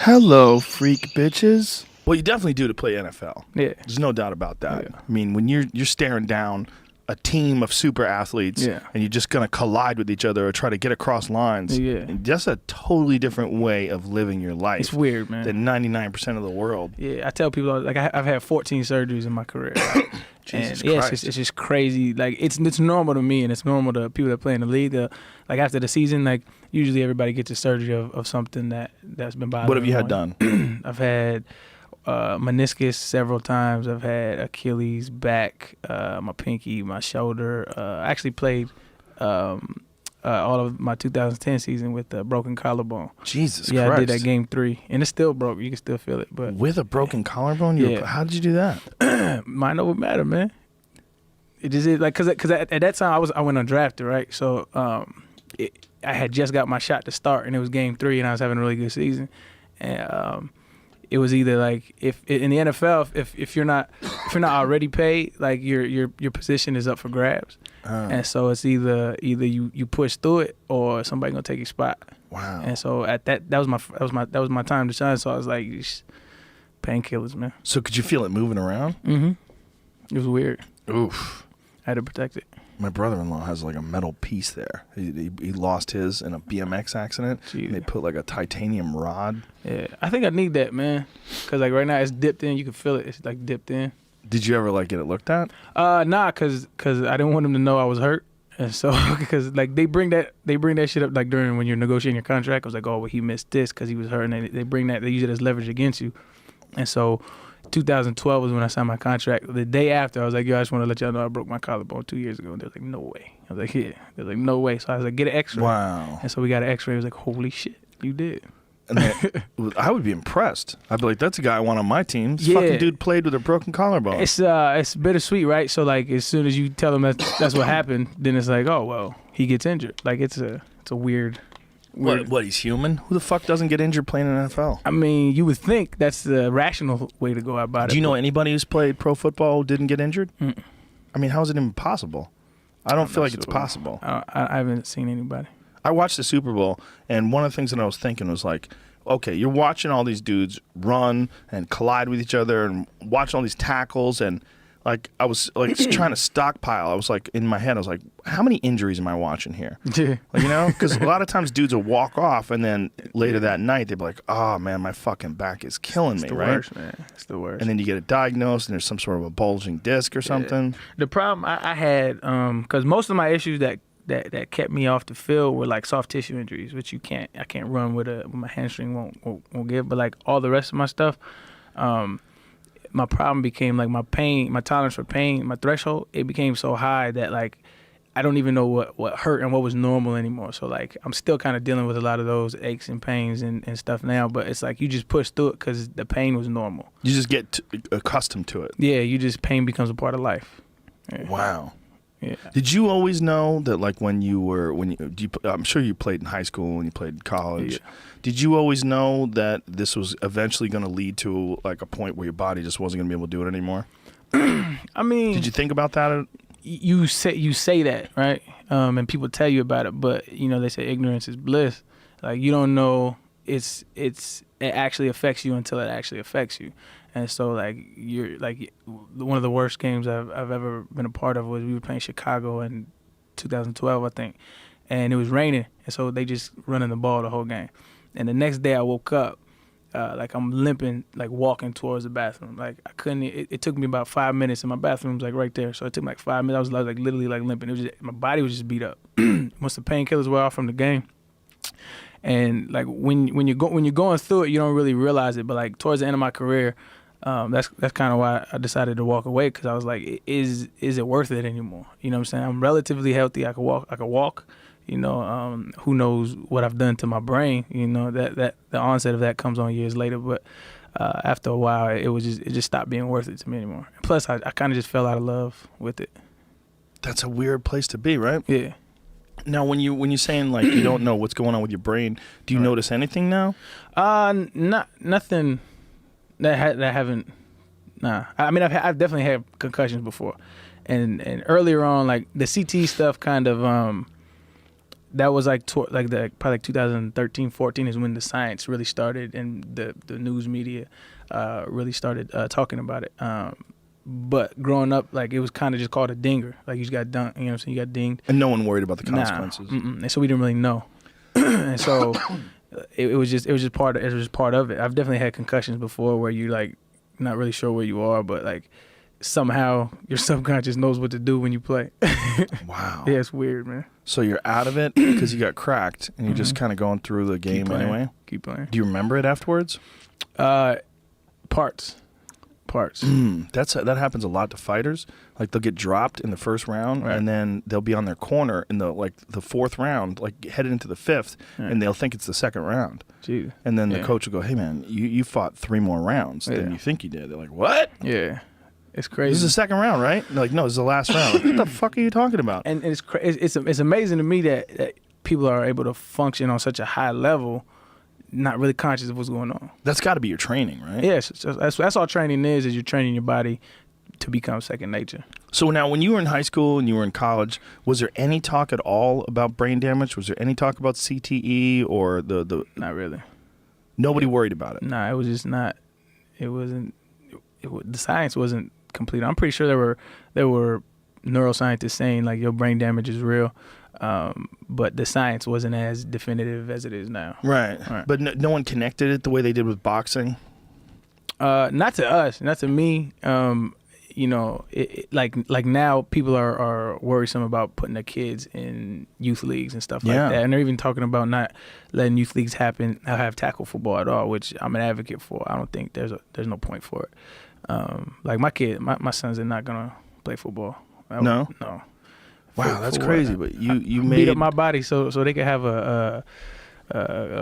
Hello, freak bitches. Well, you definitely do to play NFL. Yeah. There's no doubt about that. Yeah. I mean, when you're staring down a team of super athletes Yeah. and you're just going to collide with each other or try to get across lines, Yeah. that's a totally different way of living your life. It's weird, man. Than 99% of the world. Yeah, I tell people, like, I've had 14 surgeries in my career. Right? Jesus and yeah, Christ. it's just crazy. Like, it's normal to me, and it's normal to people that play in the league. Like, after the season, like, usually everybody gets a surgery of something that's been bothering them. What have you had done? I've had meniscus several times. I've had Achilles, back, my pinky, my shoulder. I actually played all of my 2010 season with a broken collarbone. Jesus Christ. Yeah, I did that game 3, and it's still broke. You can still feel it. But with a broken collarbone? Yeah. How did you do that? Mind over matter, man. It just is like, cause at that time I went undrafted, right? So I had just got my shot to start, and it was game 3, and I was having a really good season, and it was either like if in the NFL if you're not already paid, like your position is up for grabs, and so it's either you push through it or somebody gonna take your spot. Wow. And so at that was my time to shine. So I was like, painkillers, man. So could you feel it moving around? Mm-hmm. It was weird. Oof. I had to protect it. My brother-in-law has like a metal piece there. He lost his in a BMX accident. And they put like a titanium rod. Yeah, I think I need that, man. Cause like right now it's dipped in. You can feel it. It's like dipped in. Did you ever like get it looked at? Nah, cause I didn't want him to know I was hurt, and so because like they bring that shit up like during when you're negotiating your contract. I was like, oh, well, he missed this because he was hurt, and they use it as leverage against you, and so. 2012 was when I signed my contract. The day after, I was like, yo, I just want to let y'all know I broke my collarbone 2 years ago. And they was like, no way. I was like, yeah. They was like, no way. So I was like, get an x-ray. Wow. And so we got an x-ray. It was like, holy shit, you did. And I would be impressed. I'd be like, that's a guy I want on my team. This Yeah. fucking dude played with a broken collarbone. It's bittersweet, right? So like as soon as you tell him that's what happened, then it's like, oh, well, he gets injured. Like it's a weird. What, he's human? Who the fuck doesn't get injured playing in the NFL? I mean, you would think that's the rational way to go about it. Do you know anybody who's played pro football who didn't get injured? Mm-mm. I mean, how is it even possible? I don't feel like it's possible. I haven't seen anybody. I watched the Super Bowl, and one of the things that I was thinking was like, okay, you're watching all these dudes run and collide with each other and watching all these tackles, and like I was like trying to stockpile. I was like in my head, I was like, how many injuries am I watching here? Yeah. Like, you know, because a lot of times dudes will walk off, and then later that night they'd be like, oh man, my fucking back is killing me, It's the right? worst, man. It's the worst. And then you get it diagnosed, and there's some sort of a bulging disc or something. The problem I had, because most of my issues that kept me off the field were like soft tissue injuries, which I can't run with my hamstring won't give. But like all the rest of my stuff, my problem became like my pain, my tolerance for pain, my threshold. It became so high that like I don't even know what hurt and what was normal anymore. So like I'm still kind of dealing with a lot of those aches and pains and stuff now. But it's like you just push through it because the pain was normal. You just get accustomed to it. Yeah, pain becomes a part of life. Yeah. Wow. Yeah. Did you always know that, like, I'm sure you played in high school and you played in college. Yeah. Did you always know that this was eventually going to lead to like a point where your body just wasn't going to be able to do it anymore? I mean, did you think about that? You say that, right? And people tell you about it, but you know they say ignorance is bliss. Like you don't know it actually affects you until it actually affects you. And so, like, you're like one of the worst games I've ever been a part of was we were playing Chicago in 2012, I think, and it was raining, and so they just running the ball the whole game. And the next day I woke up, like I'm limping, like walking towards the bathroom. Like I couldn't. It took me about 5 minutes, and my bathroom's like right there. So it took me like 5 minutes. I was like literally like limping. It was just, my body was just beat up. Once the painkillers were off from the game. And like when you're going through it, you don't really realize it. But like towards the end of my career, that's kind of why I decided to walk away, because I was like, is it worth it anymore? You know what I'm saying? I'm relatively healthy. I could walk. You know, who knows what I've done to my brain? You know, that the onset of that comes on years later. But after a while, it just stopped being worth it to me anymore. And plus, I kind of just fell out of love with it. That's a weird place to be, right? Yeah. Now, when you're saying like you don't know what's going on with your brain, do you notice anything now? Nothing that haven't. Nah, I mean I've definitely had concussions before, and earlier on, like the CT stuff kind of that was like probably like 2013, 14 is when the science really started and the news media really started talking about it. But growing up, like, it was kind of just called a dinger. Like, you just got dunked, you know what I'm saying? You got dinged. And no one worried about the consequences. And so we didn't really know. And so it was just part of it. I've definitely had concussions before where you like not really sure where you are, but like somehow your subconscious knows what to do when you play. Wow. Yeah, it's weird, man. So you're out of it because you got cracked, and you're just kind of going through the game anyway. Keep playing. Do you remember it afterwards? Parts. That happens a lot to fighters. Like, they'll get dropped in the first round, and then they'll be on their corner in the fourth round, like headed into the fifth, and they'll think it's the second round. Jeez. And then the coach will go, "Hey man, you fought 3 more rounds than you think you did." They're like, "What?" Yeah. It's crazy. This is the second round, right? They're like, "No, this is the last round." Like, what the fuck are you talking about? And it's amazing to me that people are able to function on such a high level, not really conscious of what's going on. That's got to be your training, right? Yes, that's all training is you're training your body to become second nature. So now, when you were in high school and you were in college, was there any talk at all about brain damage? Was there any talk about CTE or the? Not really. Nobody worried about it. Nah, it was just not. It wasn't. The science wasn't complete. I'm pretty sure there were neuroscientists saying like your brain damage is real. But the science wasn't as definitive as it is now. Right. But no one connected it the way they did with boxing? Not to us, not to me. You know, like now people are worrisome about putting their kids in youth leagues and stuff like that. And they're even talking about not letting youth leagues have tackle football at all, which I'm an advocate for. I don't think there's no point for it. Like my sons are not going to play football. No? No. Wow, that's crazy. But you beat up my body so they could have a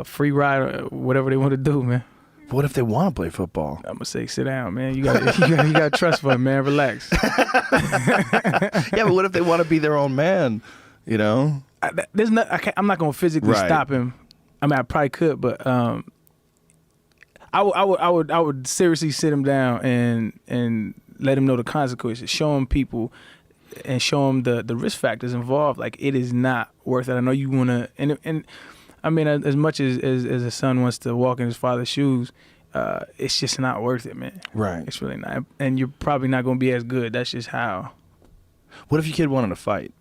free ride or whatever they want to do, man. What if they want to play football? I'm gonna say, sit down, man. You got trust fund, man. Relax. Yeah, but what if they want to be their own man? You know, I'm not gonna physically stop him. I mean, I probably could, but I would seriously sit him down and let him know the consequences. Show him people. And show him the risk factors involved. Like, it is not worth it. I know you want to, and I mean, as much as a son wants to walk in his father's shoes, it's just not worth it, man. Right. It's really not. And you're probably not going to be as good. That's just how. What if your kid wanted to fight?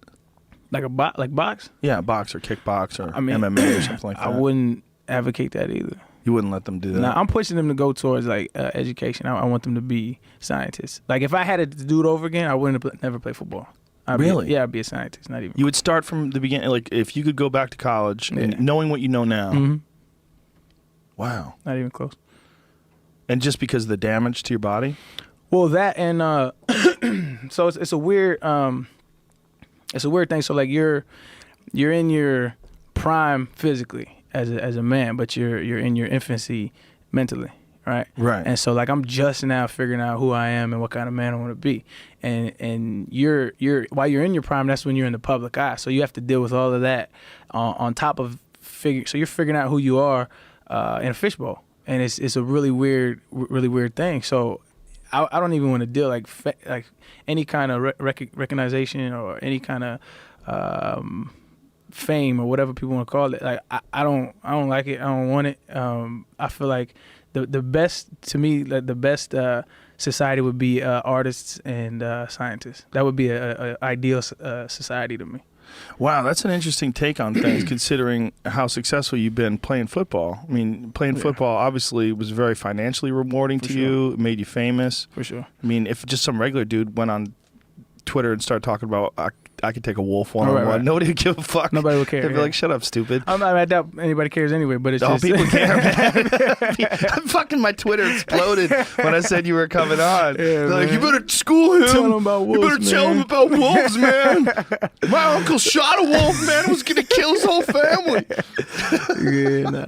Like box? Yeah, box or kickbox or MMA or something like that. I wouldn't advocate that either. You wouldn't let them do that? No, I'm pushing them to go towards like education. I want them to be scientists. Like, if I had to do it over again, I wouldn't have never play football. Really? I'd be a scientist. Not even. You would start from the beginning. Like, if you could go back to college and knowing what you know now. Mm-hmm. Wow. Not even close. And just because of the damage to your body? Well, that and so it's a weird thing. So like you're in your prime physically as a man, but you're in your infancy mentally, right? Right. And so like I'm just now figuring out who I am and what kind of man I want to be. And you're while you're in your prime, that's when you're in the public eye. So you have to deal with all of that on top of so you're figuring out who you are in a fishbowl. And it's a really weird thing. So I don't even want to deal like any kind of recognition or any kind of fame or whatever people want to call it. Like I don't like it. I don't want it. I feel like the best to me, like the best society would be artists and scientists. That would be a ideal society to me. Wow, that's an interesting take on things, considering how successful you've been playing football. I mean, playing football obviously was very financially rewarding to you. It made you famous. For sure. I mean, if just some regular dude went on Twitter and started talking about, I could take a wolf one-on-one, right. Nobody would give a fuck. Nobody would care. They'd be like, shut up, stupid. I doubt anybody cares anyway, but it's just... people care, man. Fucking my Twitter exploded when I said you were coming on. Yeah, they're like, you better school him. Tell him about wolves, you better tell him about wolves, man. My uncle shot a wolf, man. It was going to kill his whole family. Yeah, nah.